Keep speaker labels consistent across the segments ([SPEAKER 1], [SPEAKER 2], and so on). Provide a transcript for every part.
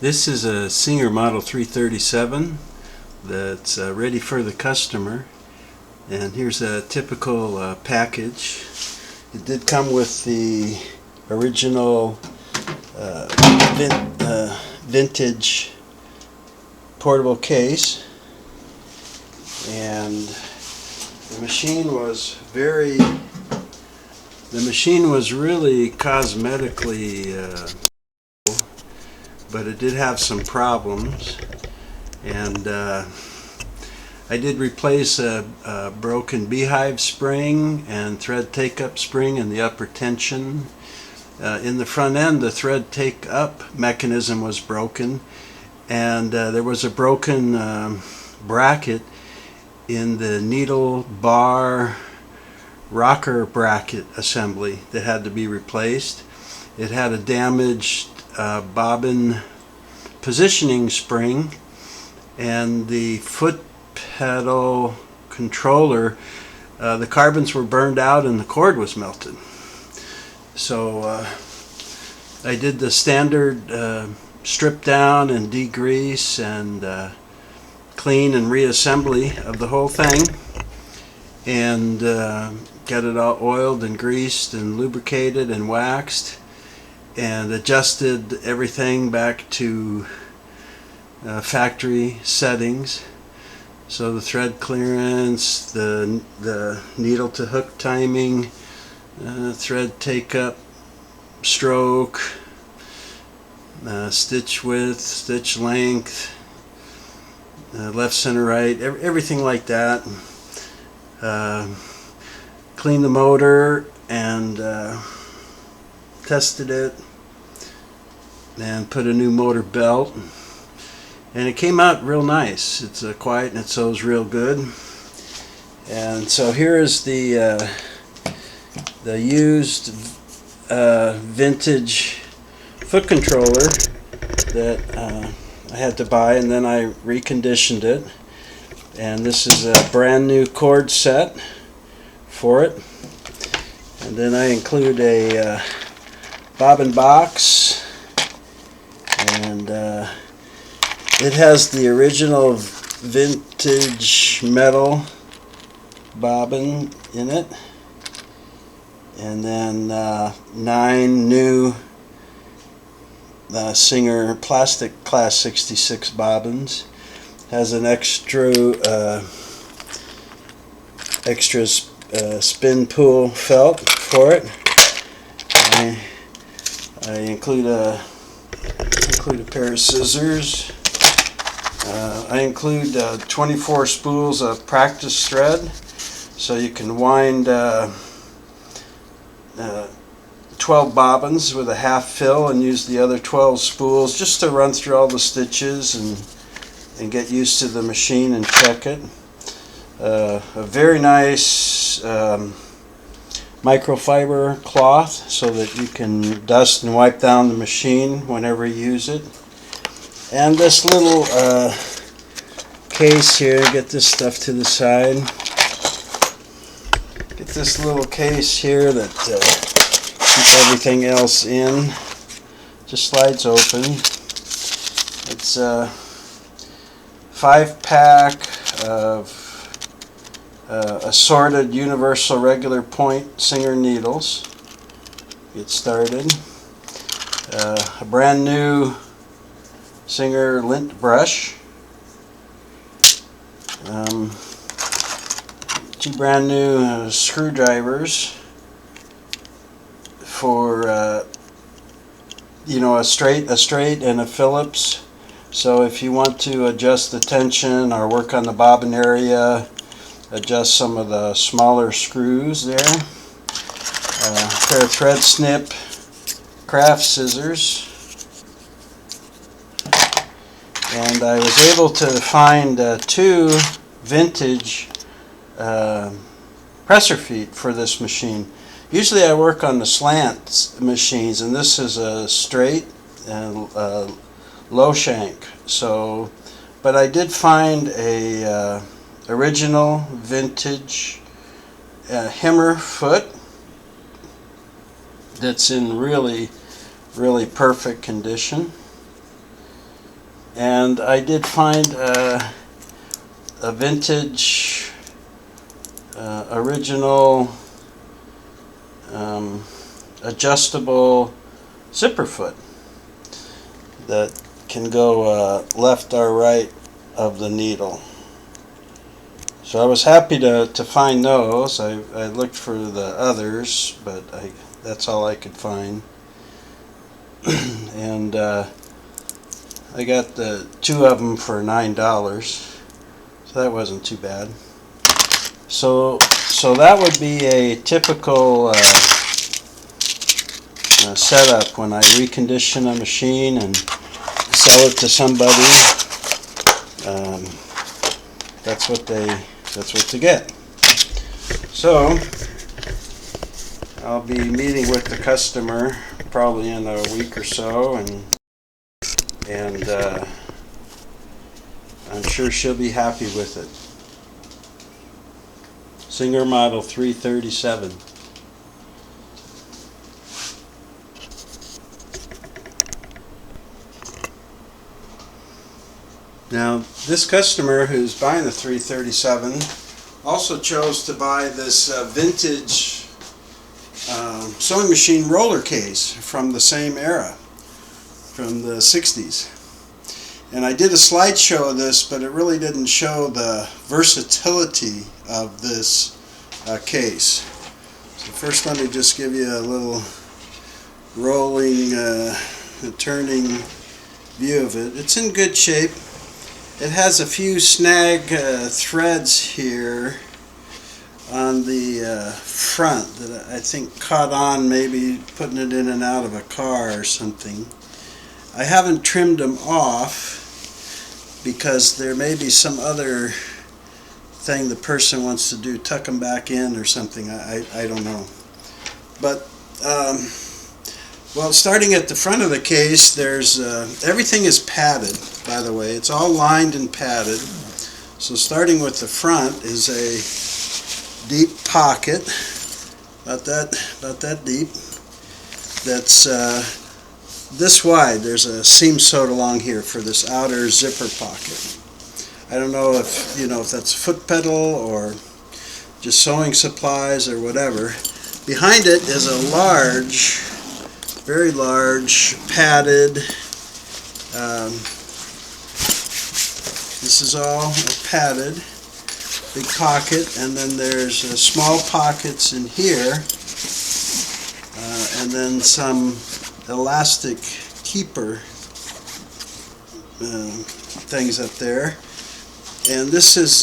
[SPEAKER 1] This is a Singer Model 337 that's ready for the customer, and here's a typical package. It did come with the original vintage portable case, and the machine was really cosmetically but it did have some problems, and I did replace a broken beehive spring and thread take-up spring in the upper tension. In the front end, the thread take-up mechanism was broken, and there was a broken bracket in the needle bar rocker bracket assembly that had to be replaced. It had a damaged bobbin positioning spring, and the foot pedal controller, the carbons were burned out and the cord was melted. So I did the standard strip down and degrease and clean and reassembly of the whole thing, and got it all oiled and greased and lubricated and waxed, and adjusted everything back to factory settings. So the thread clearance, the needle to hook timing, thread take up, stroke, stitch width, stitch length, left, center, right, everything like that. Cleaned the motor and tested it and put a new motor belt, and it came out real nice. It's quiet and it sews real good. And so here is the used vintage foot controller that I had to buy, and then I reconditioned it, and this is a brand new cord set for it. And then I include a bobbin box, and it has the original vintage metal bobbin in it, and then 9 new Singer plastic class 66 bobbins. Has an extra spin pool felt for it. I include a pair of scissors. I include 24 spools of practice thread, so you can wind 12 bobbins with a half fill and use the other 12 spools just to run through all the stitches and get used to the machine and check it. A very nice microfiber cloth so that you can dust and wipe down the machine whenever you use it. And this little case here, get this stuff to the side. Get this little case here that keeps everything else in. Just slides open. It's a 5-pack of assorted universal regular point Singer needles. Get started. A brand new Singer lint brush. 2 brand new screwdrivers for a straight and a Phillips. So if you want to adjust the tension or work on the bobbin area, adjust some of the smaller screws there. A pair of thread snip craft scissors. And I was able to find 2 vintage presser feet for this machine. Usually I work on the slant machines, and this is a straight and low shank. So, but I did find a original vintage Himmer foot that's in really perfect condition. And I did find a vintage original adjustable zipper foot that can go left or right of the needle. So I was happy to find those. I looked for the others, but that's all I could find. And I got the two of them for $9, so that wasn't too bad. So that would be a typical setup when I recondition a machine and sell it to somebody. That's what to get. So I'll be meeting with the customer probably in a week or so, and I'm sure she'll be happy with it. Singer Model 337. Now, this customer who's buying the 337 also chose to buy this vintage sewing machine roller case from the same era, from the 60s. And I did a slideshow of this, but it really didn't show the versatility of this case. So first, let me just give you a little rolling, turning view of it. It's in good shape. It has a few snag threads here on the front that I think caught on, maybe putting it in and out of a car or something. I haven't trimmed them off because there may be some other thing the person wants to do, tuck them back in or something. I don't know. But well, starting at the front of the case, there's everything is padded, by the way. It's all lined and padded. So starting with the front is a deep pocket, about that deep. That's this wide. There's a seam sewed along here for this outer zipper pocket. I don't know if if that's foot pedal or just sewing supplies or whatever. Behind it is a large, very large padded, this is all padded, big pocket, and then there's small pockets in here, and then some elastic keeper things up there. And this is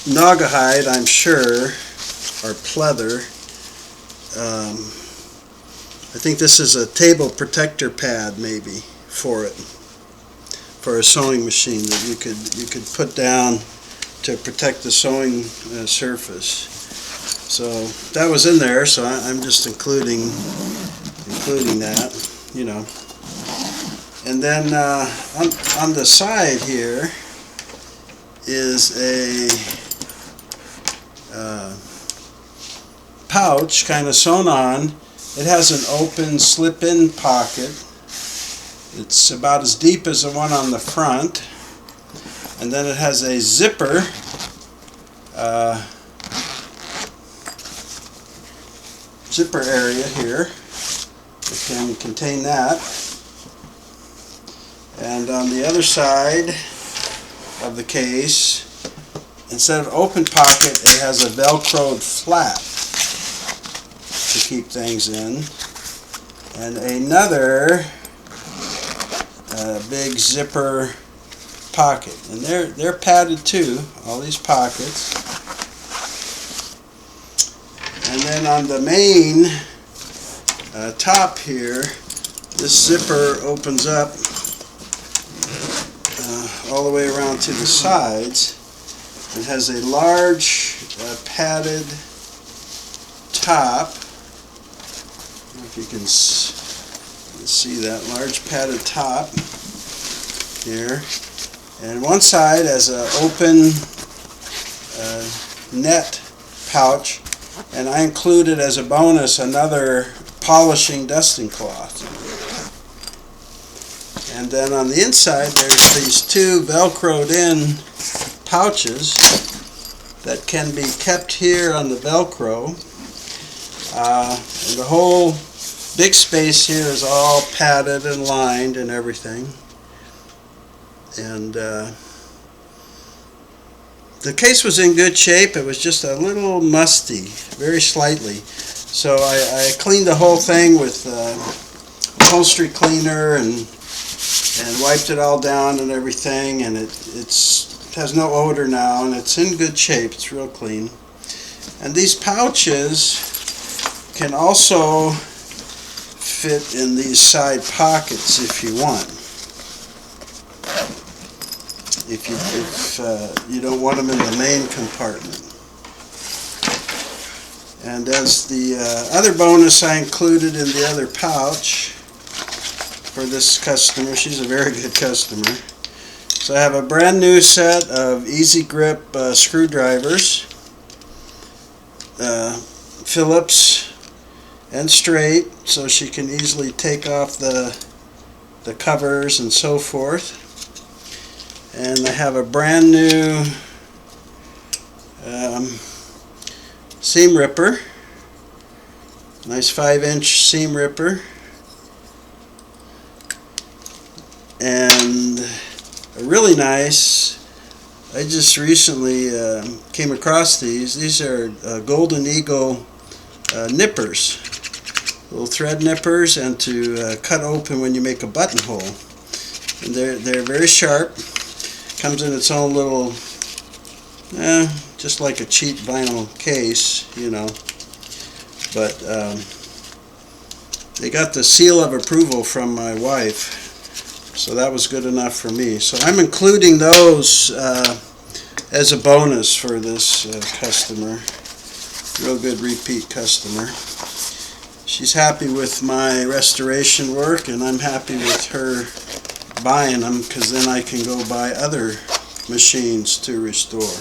[SPEAKER 1] Naugahyde, I'm sure, or pleather. I think this is a table protector pad, maybe, for it, for a sewing machine that you could put down to protect the sewing surface. So that was in there, so I'm just including that, And then on the side here is a pouch kind of sewn on. It has an open slip-in pocket. It's about as deep as the one on the front. And then it has a zipper zipper area here. It can contain that. And on the other side of the case, instead of open pocket, it has a velcroed flap to keep things in, and another big zipper pocket. And they're padded too, all these pockets. And then on the main top here, this zipper opens up all the way around to the sides. It has a large padded top. I don't know if you can see that large padded top here. And one side has an open net pouch, and I included as a bonus another polishing dusting cloth. And then on the inside there's these two velcroed in pouches that can be kept here on the Velcro. And the whole big space here is all padded and lined and everything. And the case was in good shape. It was just a little musty, very slightly. So I cleaned the whole thing with upholstery cleaner and wiped it all down and everything, and it has no odor now, and it's in good shape. It's real clean. And these pouches can also fit in these side pockets if you want. If you don't want them in the main compartment. And as the other bonus I included in the other pouch for this customer, she's a very good customer. So I have a brand new set of Easy Grip screwdrivers, Phillips and straight, so she can easily take off the covers and so forth. And I have a brand new seam ripper, nice 5-inch seam ripper, and a really nice, I just recently came across these. These are Golden Eagle nippers, little thread nippers, and to cut open when you make a buttonhole. And they're very sharp. Comes in its own little, just like a cheap vinyl case, you know. But they got the seal of approval from my wife. So that was good enough for me. So I'm including those as a bonus for this customer. Real good repeat customer. She's happy with my restoration work, and I'm happy with her buying them, because then I can go buy other machines to restore.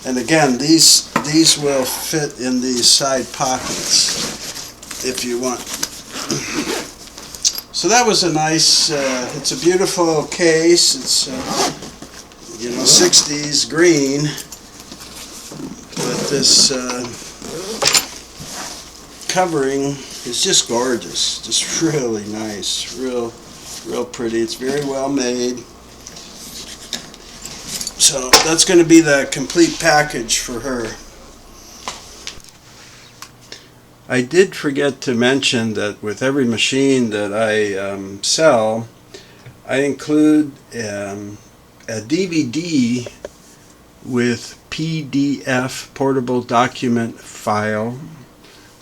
[SPEAKER 1] And again, these will fit in these side pockets if you want. So that was a nice, it's a beautiful case. It's, 60s green. But this covering is just gorgeous. Just really nice. Real pretty. It's very well made. So that's going to be the complete package for her. I did forget to mention that with every machine that I sell, I include a DVD with PDF, portable document file,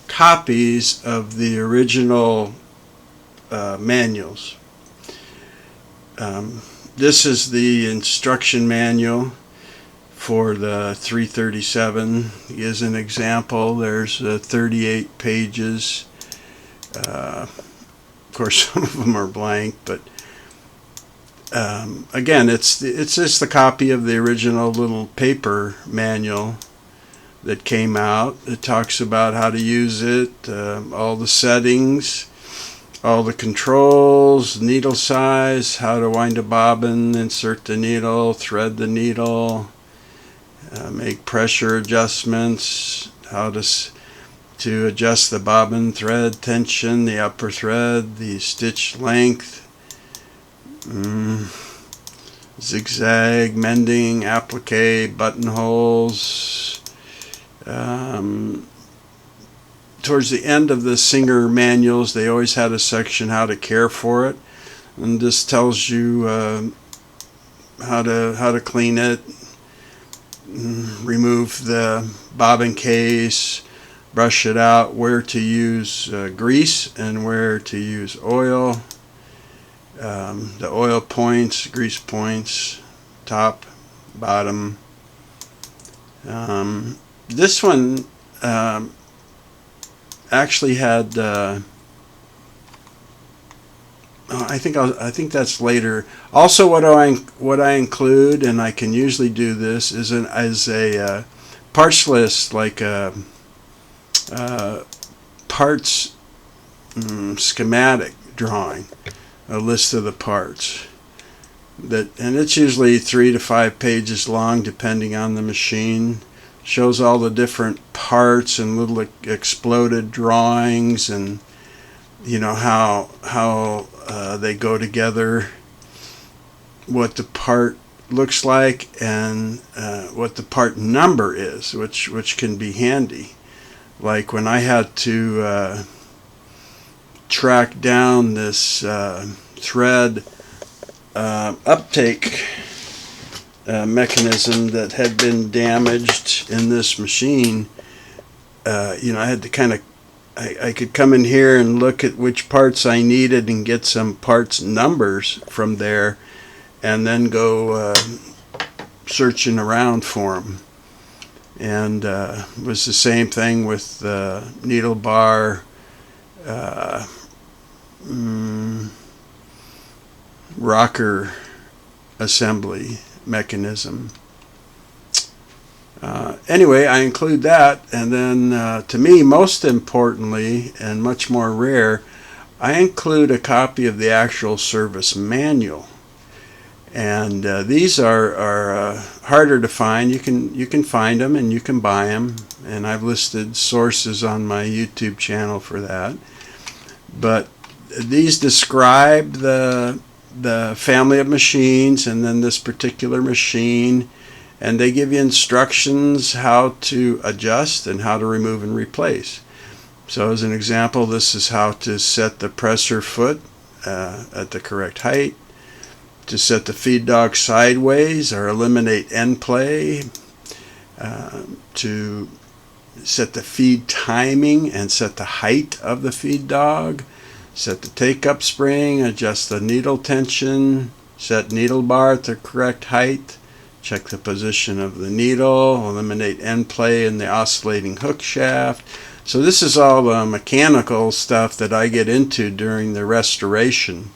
[SPEAKER 1] copies of the original manuals. This is the instruction manual for the 337. As an example, there's 38 pages. Of course, some of them are blank, but again, it's just the copy of the original little paper manual that came out. It talks about how to use it, all the settings, all the controls, needle size, how to wind a bobbin, insert the needle, thread the needle, make pressure adjustments, how to adjust the bobbin thread tension, the upper thread, the stitch length, zigzag, mending, applique, buttonholes. Towards the end of the Singer manuals, they always had a section how to care for it, and this tells you how to clean it, remove the bobbin case, brush it out, where to use grease and where to use oil, the oil points, grease points, top, bottom. This one actually had I think that's later. Also, what I include, and I can usually do this, is a parts list, like a parts schematic drawing a list of the parts. And it's usually 3 to 5 pages long, depending on the machine. Shows all the different parts and little exploded drawings, and how they go together, what the part looks like, and what the part number is, which can be handy. Like when I had to track down this thread uptake mechanism that had been damaged in this machine, I had to I could come in here and look at which parts I needed and get some parts numbers from there, and then go searching around for them. And it was the same thing with the needle bar rocker assembly mechanism. Anyway, I include that, and then to me, most importantly and much more rare, I include a copy of the actual service manual. And these are harder to find. You can find them and you can buy them, and I've listed sources on my YouTube channel for that. But these describe the family of machines and then this particular machine, and they give you instructions how to adjust and how to remove and replace. So as an example, this is how to set the presser foot at the correct height, to set the feed dog sideways or eliminate end play, to set the feed timing and set the height of the feed dog, set the take-up spring, adjust the needle tension, set needle bar at the correct height, check the position of the needle, eliminate end play in the oscillating hook shaft. So this is all the mechanical stuff that I get into during the restoration.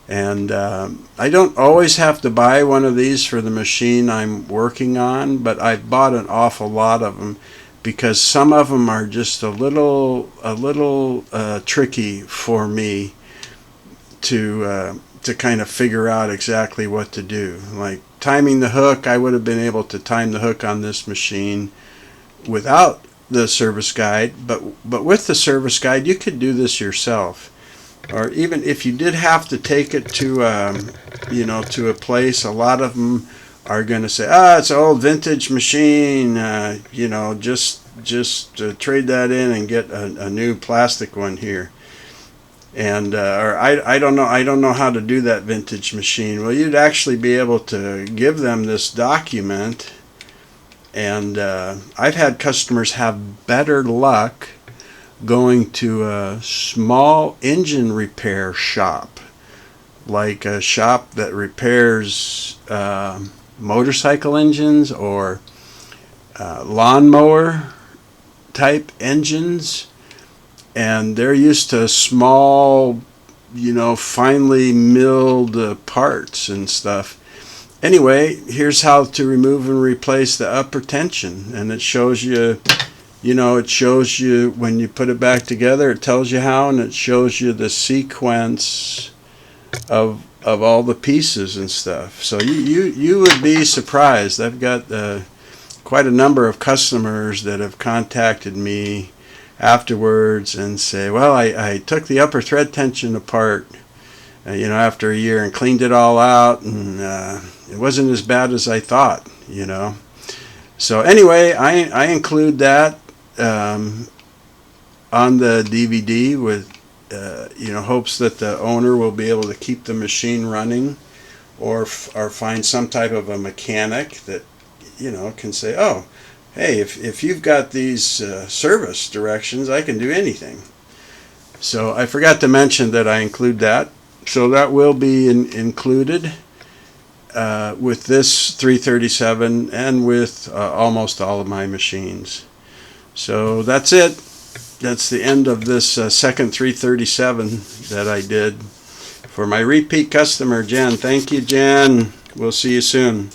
[SPEAKER 1] And I don't always have to buy one of these for the machine I'm working on, but I've bought an awful lot of them because some of them are just a little tricky for me to kind of figure out exactly what to do. Like timing the hook, I would have been able to time the hook on this machine without the service guide, but with the service guide you could do this yourself. Or even if you did have to take it to to a place, a lot of them are going to say, it's an old vintage machine, just trade that in and get a new plastic one here. And or I don't know how to do that vintage machine. Well, you'd actually be able to give them this document, and I've had customers have better luck going to a small engine repair shop, like a shop that repairs motorcycle engines or lawnmower type engines, and they're used to small, finely milled parts and stuff. Anyway, here's how to remove and replace the upper tension, and it shows you when you put it back together, it tells you how, and it shows you the sequence of all the pieces and stuff. So you would be surprised. I've got quite a number of customers that have contacted me afterwards and say, well, I took the upper thread tension apart after a year and cleaned it all out, and it wasn't as bad as I thought. So anyway, I include that on the DVD with hopes that the owner will be able to keep the machine running, or find some type of a mechanic that can say, oh, hey, if you've got these service directions, I can do anything. So I forgot to mention that I include that. So that will be included with this 337 and with almost all of my machines. So that's it. That's the end of this second 337 that I did for my repeat customer, Jen. Thank you, Jen. We'll see you soon.